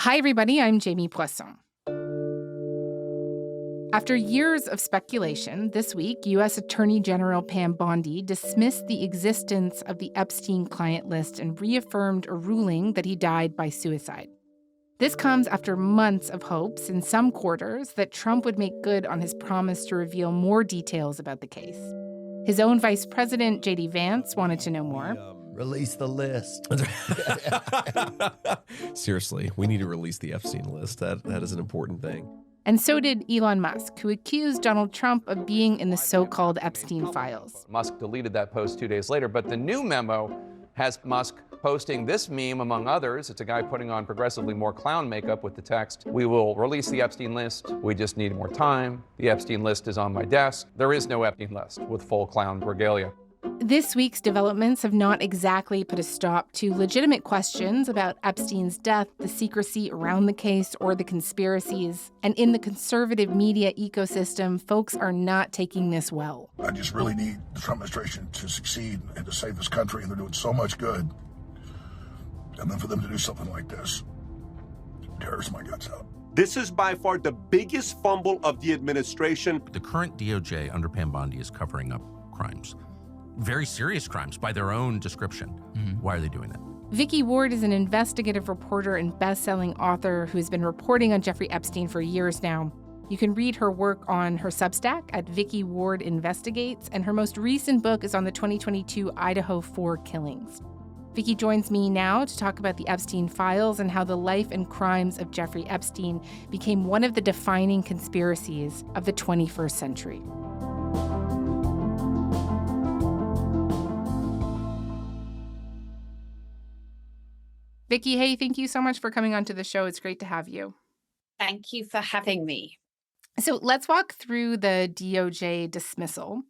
Hi, everybody. I'm Jamie Poisson. After years of speculation, this week, U.S. Attorney General Pam Bondi dismissed the existence of the Epstein client list and reaffirmed a ruling that he died by suicide. This comes after months of hopes in some quarters that Trump would make good on his promise to reveal more details about the case. His own vice president, J.D. Vance, wanted to know more. Release the list. Seriously, we need to release the Epstein list. That is an important thing. And so did Elon Musk, who accused Donald Trump of being in the so-called Epstein files. Musk deleted that post 2 days later, but the new memo has Musk posting this meme, among others. It's a guy putting on progressively more clown makeup with the text, "We will release the Epstein list. We just need more time. The Epstein list is on my desk. There is no Epstein list," with full clown regalia. This week's developments have not exactly put a stop to legitimate questions about Epstein's death, the secrecy around the case, or the conspiracies. And in the conservative media ecosystem, folks are not taking this well. I just really need the Trump administration to succeed and to save this country, and they're doing so much good. And then for them to do something like this tears my guts out. This is by far the biggest fumble of the administration. The current DOJ under Pam Bondi is covering up crimes. Very serious crimes by their own description. Why are they doing that? Vicky Ward is an investigative reporter and best-selling author who's been reporting on Jeffrey Epstein for years now. You can read her work on her Substack at Vicky Ward Investigates, and her most recent book is on the 2022 Idaho 4 killings. Vicky joins me now to talk about the Epstein files and how the life and crimes of Jeffrey Epstein became one of the defining conspiracies of the 21st century. Vicky, hey, thank you so much for coming onto the show. It's great to have you. Thank you for having me. So let's walk through the DOJ dismissal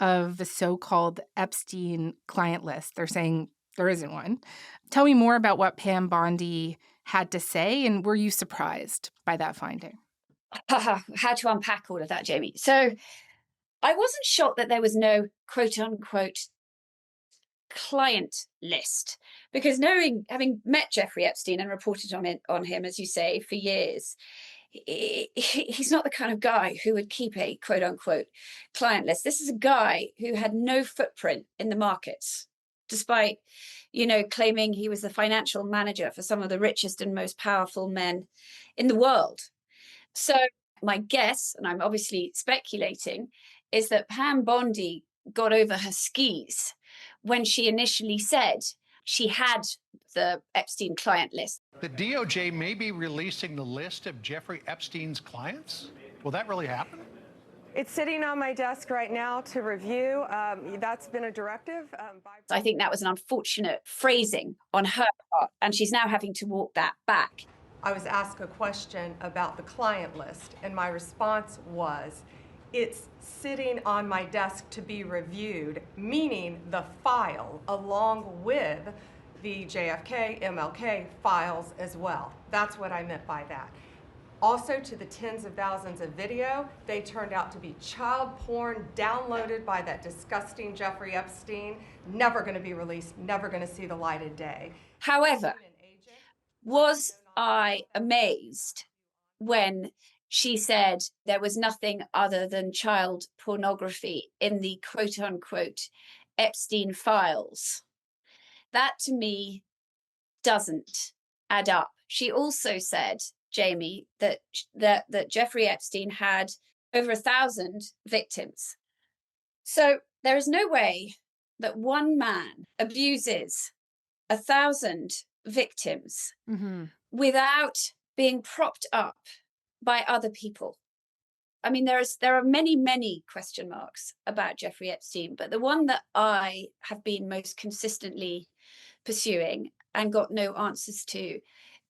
of the so-called Epstein client list. They're saying there isn't one. Tell me more about what Pam Bondi had to say, and were you surprised by that finding? How to unpack all of that, Jamie. So I wasn't shocked that there was no quote-unquote client list, because having met Jeffrey Epstein and reported on him, as you say, for years, he's not the kind of guy who would keep a quote-unquote client list. This is a guy who had no footprint in the markets, despite, claiming he was the financial manager for some of the richest and most powerful men in the world. So my guess, and I'm obviously speculating, is that Pam Bondi got over her skis when she initially said she had the Epstein client list. The DOJ may be releasing the list of Jeffrey Epstein's clients? Will that really happen? It's sitting on my desk right now to review. That's been a directive. I think that was an unfortunate phrasing on her part, and she's now having to walk that back. I was asked a question about the client list, and my response was, it's sitting on my desk to be reviewed, meaning the file along with the JFK, MLK files as well. That's what I meant by that. Also, to the tens of thousands of video, they turned out to be child porn downloaded by that disgusting Jeffrey Epstein, never going to be released, never going to see the light of day. However, was I amazed when she said there was nothing other than child pornography in the quote-unquote Epstein files? That, to me, doesn't add up. She also said, Jamie, that Jeffrey Epstein had over 1,000 victims. So there is no way that one man abuses 1,000 victims without being propped up by other people. I mean, there are many, many question marks about Jeffrey Epstein, but the one that I have been most consistently pursuing and got no answers to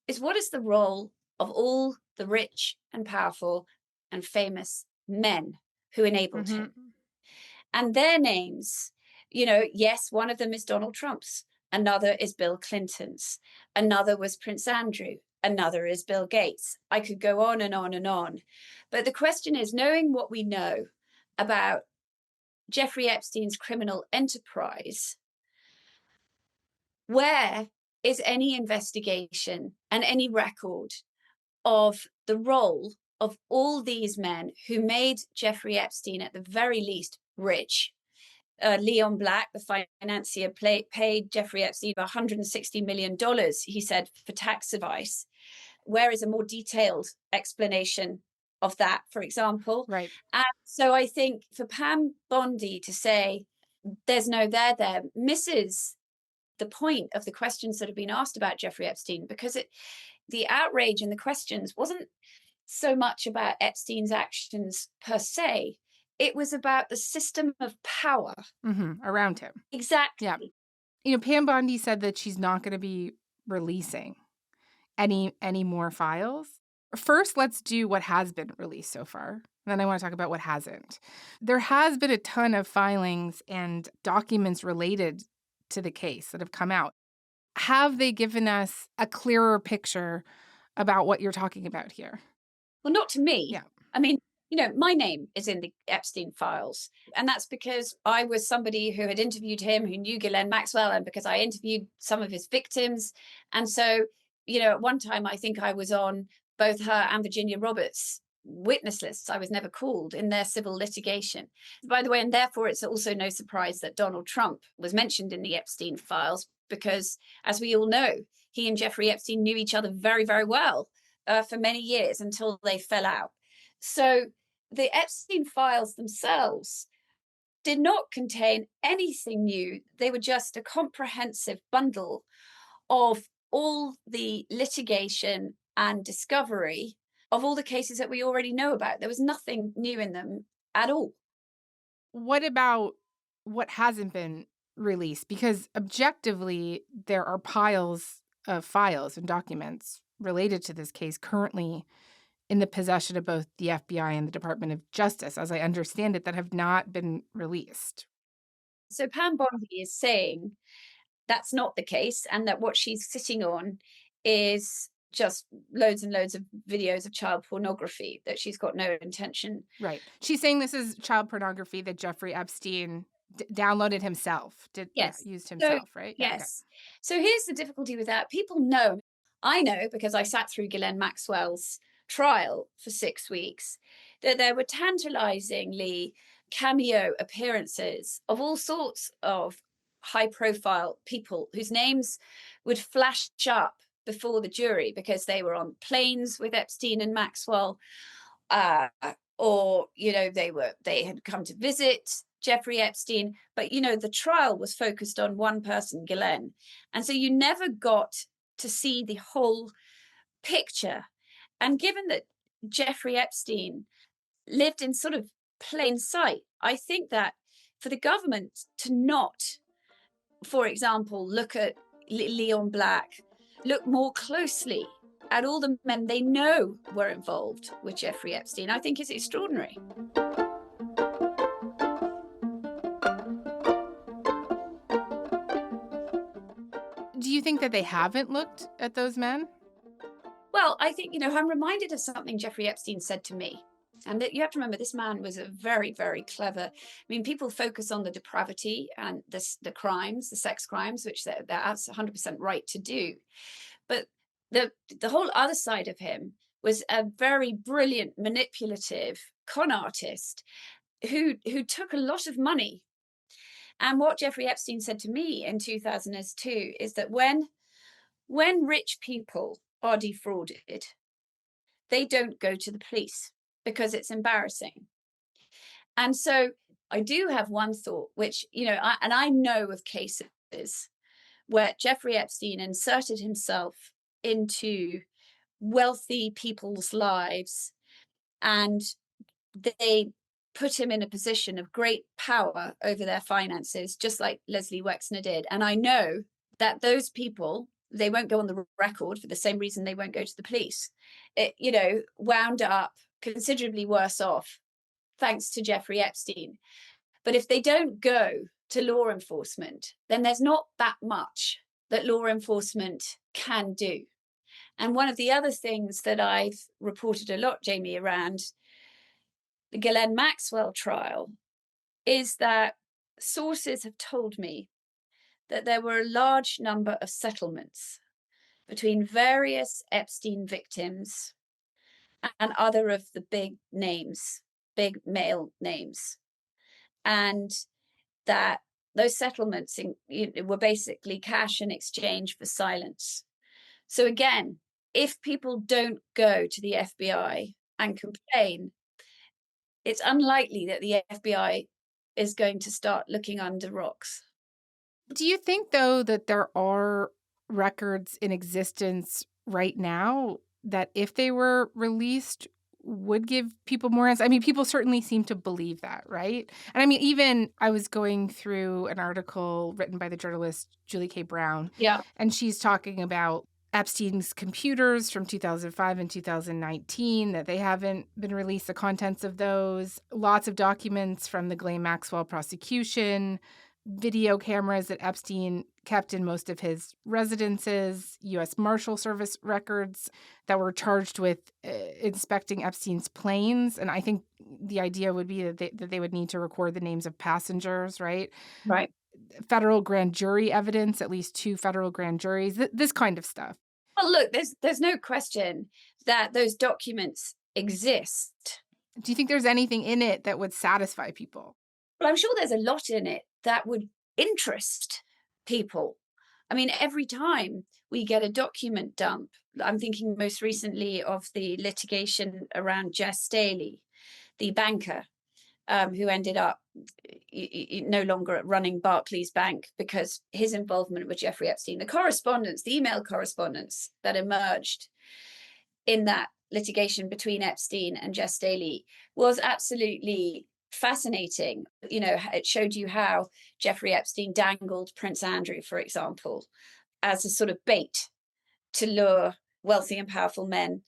is, what is the role of all the rich and powerful and famous men who enabled him? And their names, yes, one of them is Donald Trump's, another is Bill Clinton's, another was Prince Andrew, another is Bill Gates. I could go on and on and on. But the question is, knowing what we know about Jeffrey Epstein's criminal enterprise, where is any investigation and any record of the role of all these men who made Jeffrey Epstein, at the very least, rich. Leon Black, the financier, paid Jeffrey Epstein $160 million, he said, for tax advice. Where is a more detailed explanation of that, for example? Right. And so I think for Pam Bondi to say there's no there misses the point of the questions that have been asked about Jeffrey Epstein, because the outrage in the questions wasn't so much about Epstein's actions per se. It was about the system of power around him. Exactly. Yeah. You know, Pam Bondi said that she's not going to be releasing any more files. First, let's do what has been released so far. And then I want to talk about what hasn't. There has been a ton of filings and documents related to the case that have come out. Have they given us a clearer picture about what you're talking about here? Well, not to me. Yeah. I mean, you know, my name is in the Epstein files. And that's because I was somebody who had interviewed him, who knew Ghislaine Maxwell, and because I interviewed some of his victims. And so, you know, at one time, I think I was on both her and Virginia Roberts' witness lists. I was never called in their civil litigation. By the way, and therefore, it's also no surprise that Donald Trump was mentioned in the Epstein files, because as we all know, he and Jeffrey Epstein knew each other very, very well for many years until they fell out. So the Epstein files themselves did not contain anything new. They were just a comprehensive bundle of all the litigation and discovery of all the cases that we already know about. There was nothing new in them at all. What about what hasn't been released? Because objectively, there are piles of files and documents related to this case currently in the possession of both the FBI and the Department of Justice, as I understand it, that have not been released. So Pam Bondi is saying that's not the case, and that what she's sitting on is just loads and loads of videos of child pornography that she's got no intention. Right. She's saying this is child pornography that Jeffrey Epstein downloaded himself, used himself, right? Yes. Okay. So here's the difficulty with that. People know, I know because I sat through Ghislaine Maxwell's trial for 6 weeks, that there were tantalizingly cameo appearances of all sorts of high-profile people whose names would flash up before the jury because they were on planes with Epstein and Maxwell, or you know they had come to visit Jeffrey Epstein. But you know the trial was focused on one person, Ghislaine, and so you never got to see the whole picture. And given that Jeffrey Epstein lived in sort of plain sight, I think that for the government to not, for example, look at Leon Black, look more closely at all the men they know were involved with Jeffrey Epstein, I think is extraordinary. Do you think that they haven't looked at those men? Well, I think, you know, I'm reminded of something Jeffrey Epstein said to me. And that you have to remember, this man was a very, very clever. I mean, people focus on the depravity and the crimes, the sex crimes, which they're 100% right to do. But the whole other side of him was a very brilliant, manipulative con artist who took a lot of money. And what Jeffrey Epstein said to me in 2002 is that when rich people are defrauded, they don't go to the police because it's embarrassing. And so I do have one thought, which, you know, I know of cases where Jeffrey Epstein inserted himself into wealthy people's lives and they put him in a position of great power over their finances, just like Leslie Wexner did. And I know that those people, they won't go on the record for the same reason they won't go to the police. It, you know, wound up considerably worse off thanks to Jeffrey Epstein. But if they don't go to law enforcement, then there's not that much that law enforcement can do. And one of the other things that I've reported a lot, Jamie, around the Ghislaine Maxwell trial is that sources have told me that there were a large number of settlements between various Epstein victims and other of the big names, big male names, and that those settlements were basically cash in exchange for silence. So again, if people don't go to the FBI and complain, it's unlikely that the FBI is going to start looking under rocks. Do you think, though, that there are records in existence right now that if they were released would give people more answers? I mean, people certainly seem to believe that, right? And I mean, even I was going through an article written by the journalist Julie K. Brown. Yeah. And she's talking about Epstein's computers from 2005 and 2019, that they haven't been released, the contents of those, lots of documents from the Ghislaine Maxwell prosecution, video cameras that Epstein kept in most of his residences, U.S. Marshal Service records that were charged with inspecting Epstein's planes. And I think the idea would be that they would need to record the names of passengers, right? Right. Federal grand jury evidence, at least 2 federal grand juries, this kind of stuff. Well, look, there's no question that those documents exist. Do you think there's anything in it that would satisfy people? Well, I'm sure there's a lot in it that would interest people. I mean, every time we get a document dump, I'm thinking most recently of the litigation around Jess Staley, the banker who ended up no longer running Barclays Bank because his involvement with Jeffrey Epstein. The correspondence, the email correspondence that emerged in that litigation between Epstein and Jess Staley was absolutely fascinating. You know, it showed you how Jeffrey Epstein dangled Prince Andrew, for example, as a sort of bait to lure wealthy and powerful men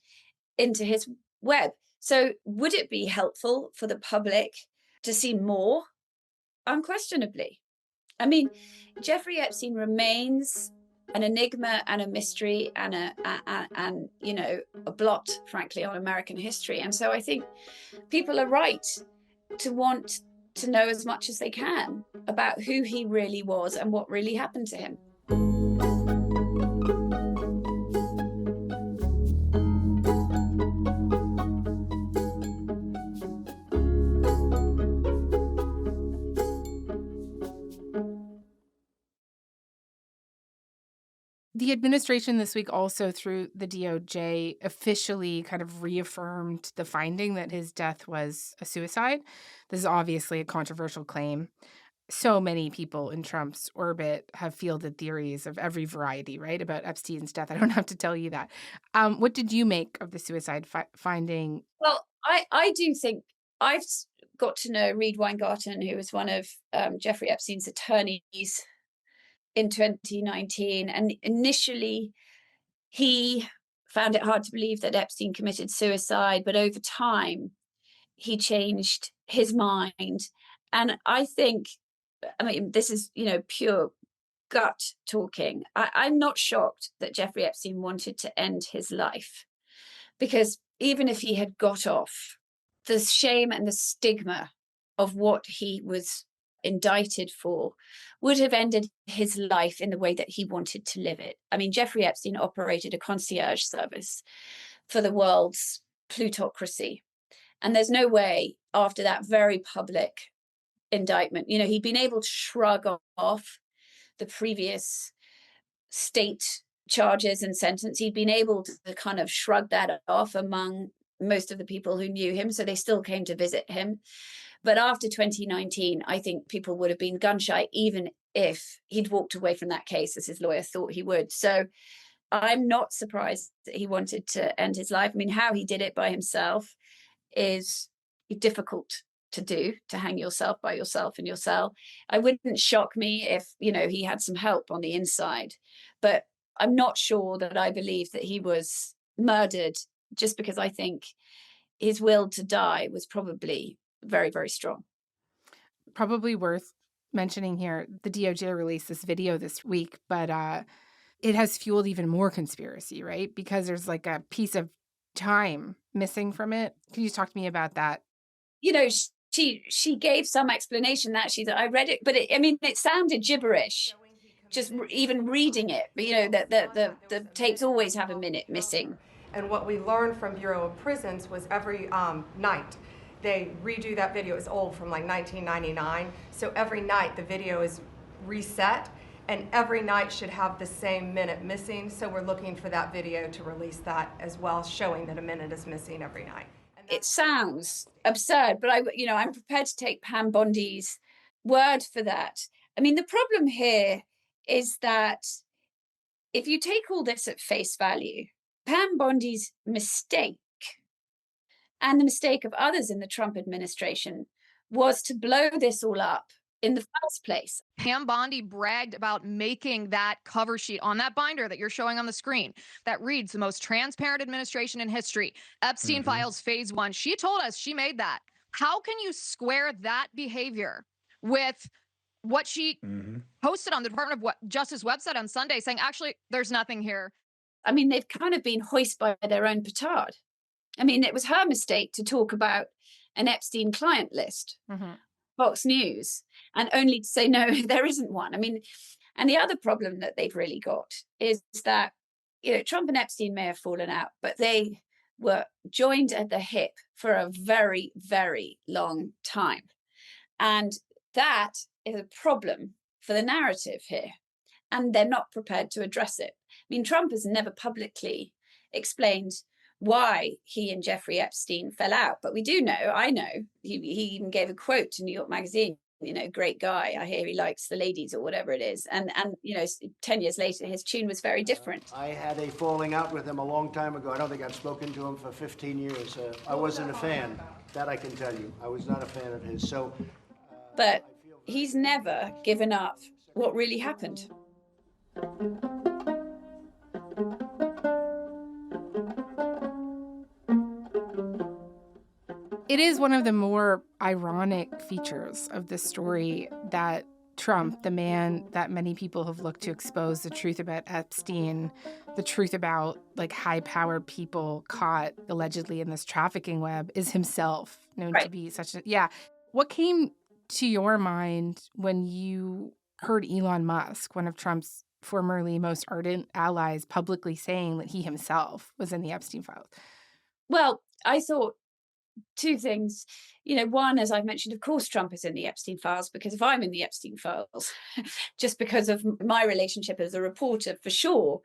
into his web. So would it be helpful for the public to see more? Unquestionably. I mean, Jeffrey Epstein remains an enigma and a mystery and a blot, frankly, on American history. And so I think people are right to want to know as much as they can about who he really was and what really happened to him. The administration this week also, through the DOJ, officially kind of reaffirmed the finding that his death was a suicide. This is obviously a controversial claim. So many people in Trump's orbit have fielded theories of every variety, right, about Epstein's death. I don't have to tell you that. What did you make of the suicide finding? Well, I do think I've got to know Reed Weingarten, who was one of Jeffrey Epstein's attorneys in 2019. And initially, he found it hard to believe that Epstein committed suicide. But over time, he changed his mind. And I think, I mean, this is, pure gut talking. I'm not shocked that Jeffrey Epstein wanted to end his life, because even if he had got off, the shame and the stigma of what he was indicted for would have ended his life in the way that he wanted to live it. I mean, Jeffrey Epstein operated a concierge service for the world's plutocracy. And there's no way after that very public indictment, he'd been able to shrug off the previous state charges and sentence. He'd been able to kind of shrug that off among most of the people who knew him. So they still came to visit him. But after 2019, I think people would have been gun shy, even if he'd walked away from that case as his lawyer thought he would. So I'm not surprised that he wanted to end his life. I mean, how he did it by himself is difficult to do, to hang yourself by yourself in your cell. It wouldn't shock me if, he had some help on the inside. But I'm not sure that I believe that he was murdered, just because I think his will to die was probably very, very strong. Probably worth mentioning here, the DOJ released this video this week, but it has fueled even more conspiracy, right? Because there's like a piece of time missing from it. Can you talk to me about that? She gave some explanation, actually, that I read it, but it sounded gibberish. just even reading it. But, the tapes always have a minute missing. And what we learned from Bureau of Prisons was every night they redo that video. It's old, from like 1999. So every night the video is reset, and every night should have the same minute missing. So we're looking for that video to release that as well, showing that a minute is missing every night. It sounds absurd, but I'm prepared to take Pam Bondi's word for that. I mean, the problem here is that if you take all this at face value, Pam Bondi's mistake and the mistake of others in the Trump administration was to blow this all up in the first place. Pam Bondi bragged about making that cover sheet on that binder that you're showing on the screen that reads the most transparent administration in history. Epstein files phase 1. She told us she made that. How can you square that behavior with what she posted on the Department of Justice website on Sunday, saying, actually, there's nothing here? I mean, they've kind of been hoisted by their own petard. I mean, it was her mistake to talk about an Epstein client list, Fox News, and only to say, no, there isn't one. I mean, and the other problem that they've really got is that, Trump and Epstein may have fallen out, but they were joined at the hip for a very, very long time. And that is a problem for the narrative here. And they're not prepared to address it. I mean, Trump has never publicly explained why he and Jeffrey Epstein fell out. But we do know, I know, he even gave a quote to New York Magazine, great guy. I hear he likes the ladies or whatever it is. And 10 years later, his tune was very different. I had a falling out with him a long time ago. I don't think I've spoken to him for 15 years. I wasn't a fan. That I can tell you. I was not a fan of his. But he's never given up what really happened. It is one of the more ironic features of this story that Trump, the man that many people have looked to expose the truth about Epstein, the truth about high-powered people caught allegedly in this trafficking web, is himself known to be such a... Yeah. What came to your mind when you heard Elon Musk, one of Trump's formerly most ardent allies, publicly saying that he himself was in the Epstein files? Well, I thought two things. One, as I've mentioned, of course, Trump is in the Epstein files, because if I'm in the Epstein files, just because of my relationship as a reporter, for sure,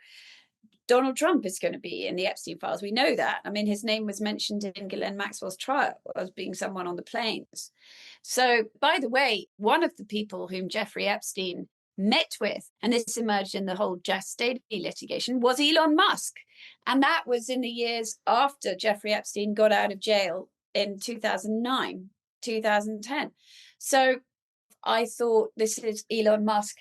Donald Trump is going to be in the Epstein files. We know that. I mean, his name was mentioned in Ghislaine Maxwell's trial as being someone on the planes. So, by the way, one of the people whom Jeffrey Epstein met with, and this emerged in the whole Jas Staley litigation, was Elon Musk. And that was in the years after Jeffrey Epstein got out of jail in 2009, 2010. So I thought, this is Elon Musk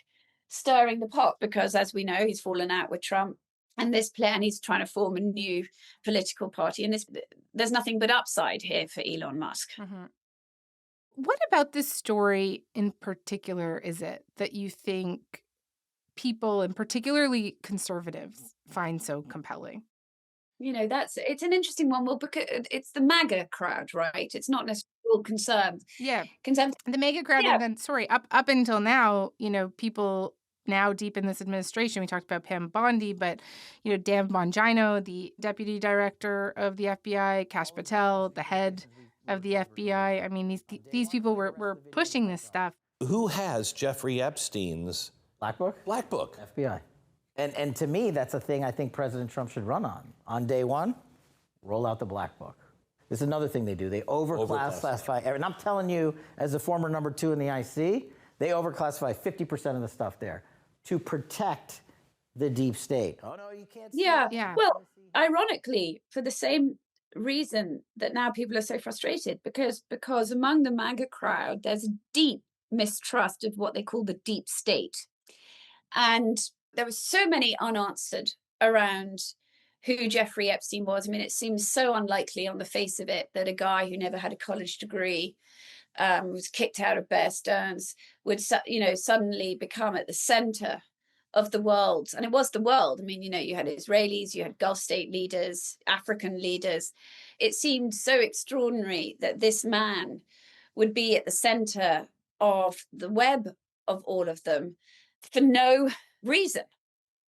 stirring the pot, because as we know, he's fallen out with Trump, and this plan, he's trying to form a new political party. And there's nothing but upside here for Elon Musk. What about this story in particular is it that you think people, and particularly conservatives, find so compelling? It's an interesting one. Well, because it's the MAGA crowd, right? It's not necessarily concerned. Yeah. The MAGA crowd, and then, up until now, people now deep in this administration, we talked about Pam Bondi, but, Dan Bongino, the deputy director of the FBI, Kash Patel, the head of the FBI. I mean, these people were pushing this stuff. Who has Jeffrey Epstein's Black Book? Black Book. FBI. And to me, that's a thing I think President Trump should run on. On day one, roll out the Black Book. This is another thing they do. They overclassify. And I'm telling you, as a former number 2 in the IC, they overclassify 50% of the stuff there to protect the deep state. Oh, no, you can't see Yeah. that. Well, ironically, for the same reason that now people are so frustrated, because among the MAGA crowd, there's a deep mistrust of what they call the deep state. And there were so many unanswered around who Jeffrey Epstein was. I mean, it seems so unlikely on the face of it that a guy who never had a college degree, was kicked out of Bear Stearns, would suddenly become at the center of the world. And it was the world. I mean, you had Israelis, you had Gulf state leaders, African leaders. It seemed so extraordinary that this man would be at the center of the web of all of them for no reason.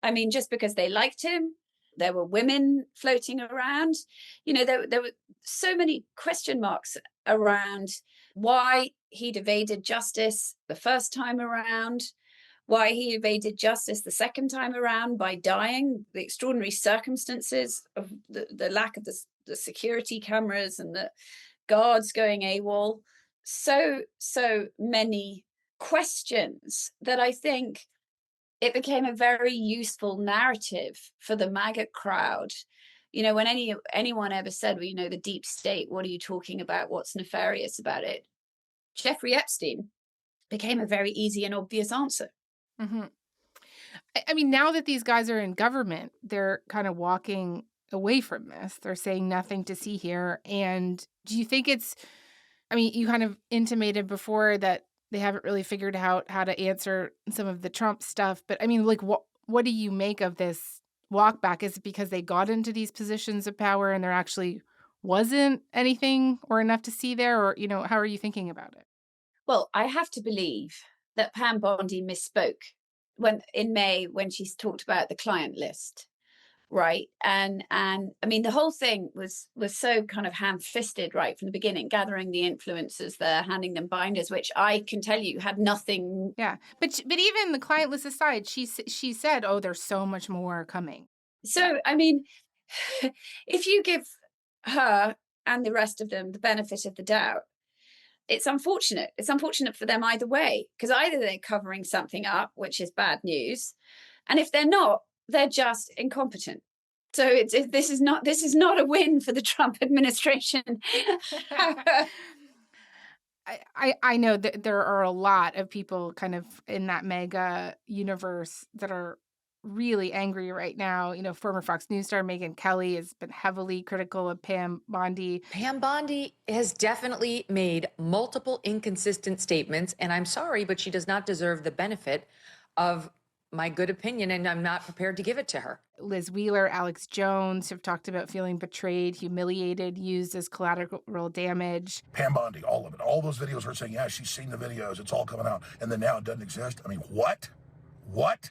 I mean, just because they liked him, there were women floating around. You know, there were so many question marks around why he'd evaded justice the first time around, why he evaded justice the second time around by dying, the extraordinary circumstances of the lack of the security cameras and the guards going AWOL. So many questions that I think it became a very useful narrative for the MAGA crowd. You know, when anyone ever said, well, you know, the deep state, what are you talking about? What's nefarious about it? Jeffrey Epstein became a very easy and obvious answer. Mm-hmm. I mean, now that these guys are in government, they're kind of walking away from this. They're saying nothing to see here. And do you think I mean, you kind of intimated before that they haven't really figured out how to answer some of the Trump stuff. But I mean, like, what do you make of this walk back? Is it because they got into these positions of power and there actually wasn't anything or enough to see there? Or, you know, how are you thinking about it? Well, I have to believe that Pam Bondi misspoke in May when she talked about the client list. Right. And I mean, the whole thing was so kind of ham-fisted right from the beginning, gathering the influencers there, handing them binders, which I can tell you had nothing. Yeah. But even the client list aside, she said, oh, there's so much more coming. So, I mean, if you give her and the rest of them the benefit of the doubt, it's unfortunate. It's unfortunate for them either way, because either they're covering something up, which is bad news. And if they're not, they're just incompetent. So this is not a win for the Trump administration. I know that there are a lot of people kind of in that mega universe that are really angry right now. You know, former Fox News star Megyn Kelly has been heavily critical of Pam Bondi. Pam Bondi has definitely made multiple inconsistent statements, and I'm sorry, but she does not deserve the benefit of my good opinion, and I'm not prepared to give it to her. Liz Wheeler, Alex Jones have talked about feeling betrayed, humiliated, used as collateral damage. Pam Bondi, all of it. All those videos are saying, yeah, she's seen the videos. It's all coming out. And then now it doesn't exist. I mean, what? What?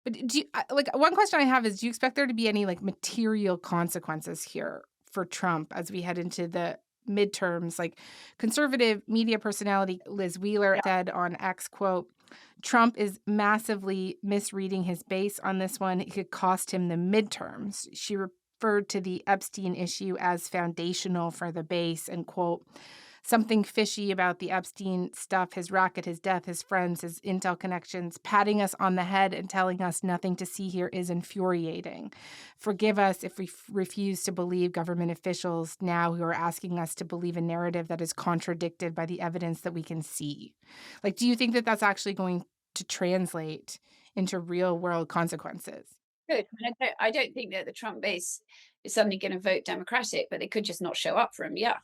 But do you, one question I have is, do you expect there to be any material consequences here for Trump as we head into the midterms? Like, conservative media personality Liz Wheeler said on X, quote, Trump is massively misreading his base on this one. It could cost him the midterms. She referred to the Epstein issue as foundational for the base and, quote, something fishy about the Epstein stuff, his racket, his death, his friends, his intel connections, patting us on the head and telling us nothing to see here is infuriating. Forgive us if we refuse to believe government officials now who are asking us to believe a narrative that is contradicted by the evidence that we can see. Like, do you think that that's actually going to translate into real world consequences? Good. I don't think that the Trump base is suddenly going to vote Democratic, but they could just not show up for him. Yeah.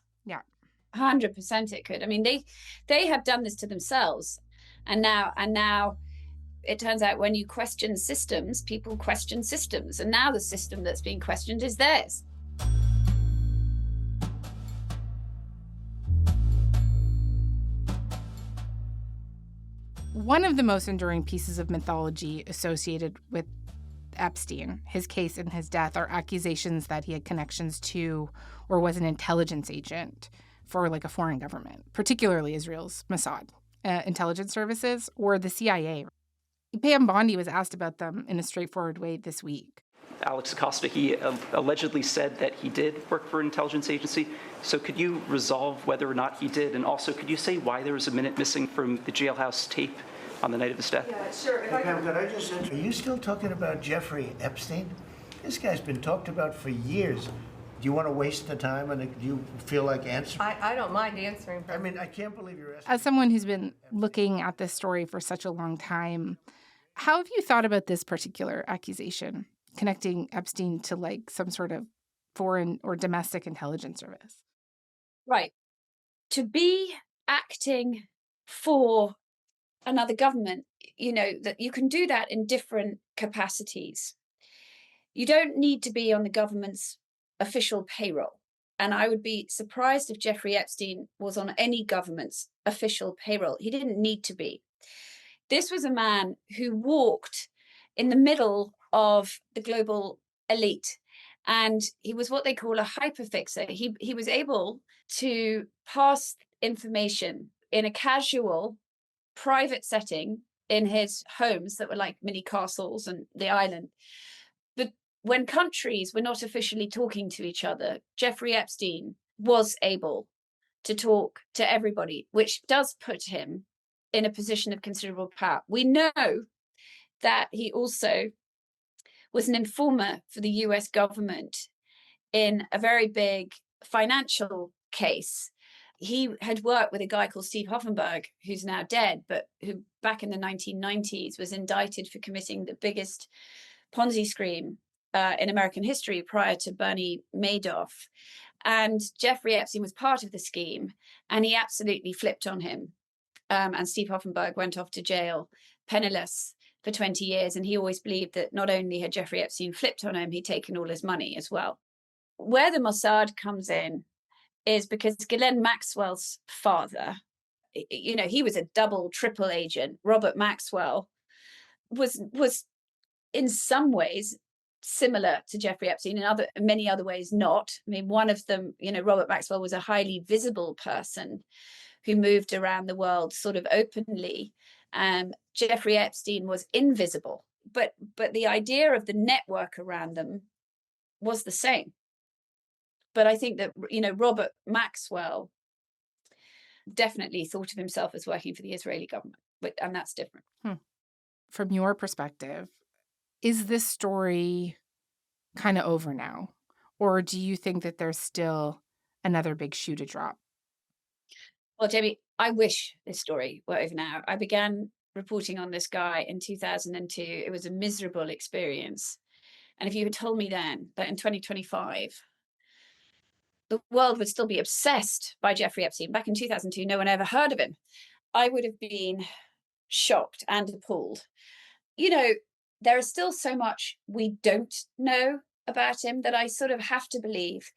100% it could. I mean, they have done this to themselves. And now it turns out when you question systems, people question systems. And now the system that's being questioned is theirs. One of the most enduring pieces of mythology associated with Epstein, his case and his death, are accusations that he had connections to or was an intelligence agent for a foreign government, particularly Israel's Mossad intelligence services or the CIA. Pam Bondi was asked about them in a straightforward way this week. Alex Acosta, he allegedly said that he did work for an intelligence agency. So could you resolve whether or not he did? And also, could you say why there was a minute missing from the jailhouse tape on the night of his death? Yeah, sure. Pam, could I just are you still talking about Jeffrey Epstein? This guy's been talked about for years. Do you want to waste the time, and do you feel like answering? I don't mind answering. I mean, I can't believe you're asking. As someone who's been looking at this story for such a long time, how have you thought about this particular accusation, connecting Epstein to some sort of foreign or domestic intelligence service? Right. To be acting for another government, that you can do that in different capacities. You don't need to be on the government's official payroll. And I would be surprised if Jeffrey Epstein was on any government's official payroll. He didn't need to be. This was a man who walked in the middle of the global elite. And he was what they call a hyperfixer. He was able to pass information in a casual, private setting in his homes that were like mini castles and the island. But when countries were not officially talking to each other, Jeffrey Epstein was able to talk to everybody, which does put him in a position of considerable power. We know that he also was an informer for the US government in a very big financial case. He had worked with a guy called Steve Hoffenberg, who's now dead, but who back in the 1990s was indicted for committing the biggest Ponzi scheme in American history prior to Bernie Madoff. And Jeffrey Epstein was part of the scheme, and he absolutely flipped on him. And Steve Hoffenberg went off to jail, penniless, for 20 years. And he always believed that not only had Jeffrey Epstein flipped on him, he'd taken all his money as well. Where the Mossad comes in is because Ghislaine Maxwell's father, you know, he was a double, triple agent. Robert Maxwell was in some ways similar to Jeffrey Epstein, in many other ways not. I mean, one of them, you know, Robert Maxwell was a highly visible person who moved around the world sort of openly. Jeffrey Epstein was invisible, but the idea of the network around them was the same. But I think that, you know, Robert Maxwell definitely thought of himself as working for the Israeli government, and that's different. From your perspective, is this story kind of over now? Or do you think that there's still another big shoe to drop? Well, Jamie, I wish this story were over now. I began reporting on this guy in 2002. It was a miserable experience. And if you had told me then that in 2025, the world would still be obsessed by Jeffrey Epstein, back in 2002, no one ever heard of him, I would have been shocked and appalled. You know, there is still so much we don't know about him that I sort of have to believe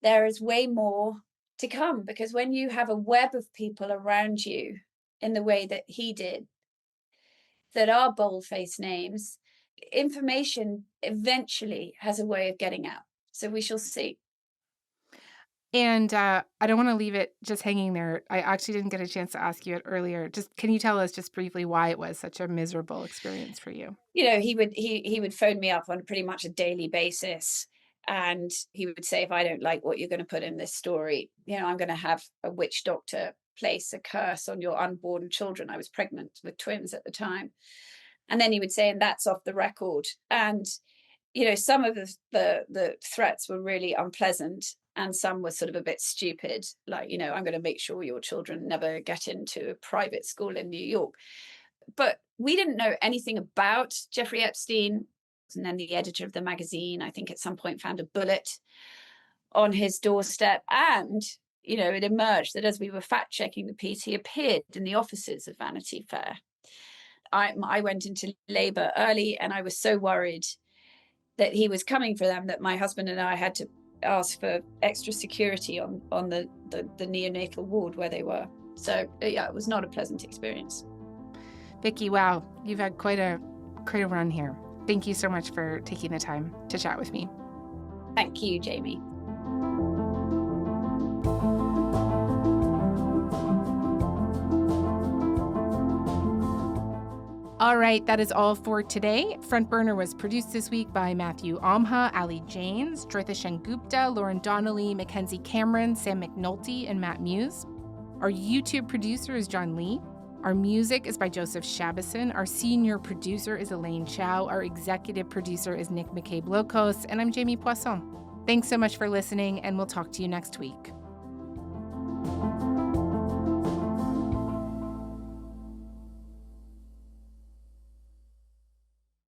there is way more to come, because when you have a web of people around you in the way that he did, that are bold-faced names, information eventually has a way of getting out. So we shall see. And I don't want to leave it just hanging there. I actually didn't get a chance to ask you it earlier. Just can you tell us just briefly why it was such a miserable experience for you? You know, he would phone me up on pretty much a daily basis, and he would say, if I don't like what you're going to put in this story, you know, I'm going to have a witch doctor place a curse on your unborn children. I was pregnant with twins at the time. And then he would say, and that's off the record. And, you know, some of the threats were really unpleasant, and some were sort of a bit stupid, like, you know, I'm going to make sure your children never get into a private school in New York. But we didn't know anything about Jeffrey Epstein. And then the editor of the magazine, I think at some point, found a bullet on his doorstep. And, you know, it emerged that as we were fact-checking the piece, he appeared in the offices of Vanity Fair. I went into labor early, and I was so worried that he was coming for them that my husband and I had to ask for extra security on the neonatal ward where they were. So yeah, it was not a pleasant experience. Vicki, wow, you've had quite a run here. Thank you so much for taking the time to chat with me. Thank you, Jamie. All right, that is all for today. Front Burner was produced this week by Matthew Amha, Ali Janes, Jyotha Sengupta, Lauren Donnelly, Mackenzie Cameron, Sam McNulty, and Matt Muse. Our YouTube producer is John Lee. Our music is by Joseph Shabison. Our senior producer is Elaine Chow. Our executive producer is Nick McCabe-Locos. And I'm Jamie Poisson. Thanks so much for listening, and we'll talk to you next week.